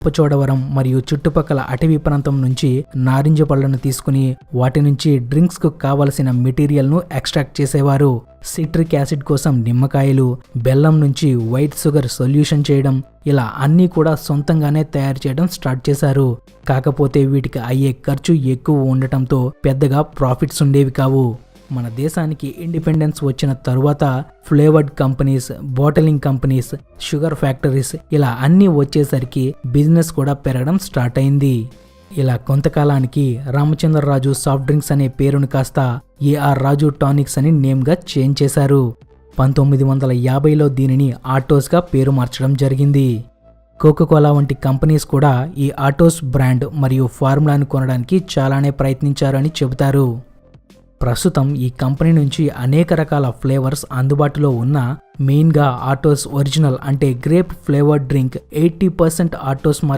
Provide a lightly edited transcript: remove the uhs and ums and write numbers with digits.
రంపచోడవరం మరియు చుట్టుపక్కల అటవీ ప్రాంతం నుంచి నారింజ పళ్లను తీసుకుని వాటి నుంచి డ్రింక్స్ కు కావలసిన మెటీరియల్ ను ఎక్స్ట్రాక్ట్ చేసేవారు. సిట్రిక్ యాసిడ్ కోసం నిమ్మకాయలు, బెల్లం నుంచి వైట్ షుగర్ సొల్యూషన్ చేయడం, ఇలా అన్నీ కూడా సొంతంగానే తయారు చేయడం స్టార్ట్ చేశారు. కాకపోతే వీటికి అయ్యే ఖర్చు ఎక్కువ ఉండటంతో పెద్దగా ప్రాఫిట్స్ ఉండేవి కావు. మన దేశానికి ఇండిపెండెన్స్ వచ్చిన తరువాత flavoured companies, bottling companies, sugar factories ఇలా అన్నీ వచ్చేసరికి బిజినెస్ కూడా పెరగడం స్టార్ట్ అయింది. ఇలా కొంతకాలానికి రామచంద్రరాజు సాఫ్ట్ డ్రింక్స్ అనే పేరును కాస్త ఏఆర్ రాజు టానిక్స్ అని నేమ్గా చేంజ్ చేశారు. 1950లో దీనిని ఆటోస్గా పేరు మార్చడం జరిగింది. కోకోకోలా వంటి కంపెనీస్ కూడా ఈ ఆటోస్ బ్రాండ్ మరియు ఫార్ములాను కొనడానికి చాలానే ప్రయత్నించారని చెబుతారు. ప్రస్తుతం ఈ కంపెనీ నుంచి అనేక రకాల ఫ్లేవర్స్ అందుబాటులో ఉన్న మెయిన్గా ఆటోస్ ఒరిజినల్ అంటే గ్రేప్ ఫ్లేవర్డ్ డ్రింక్ 80% ఆటోస్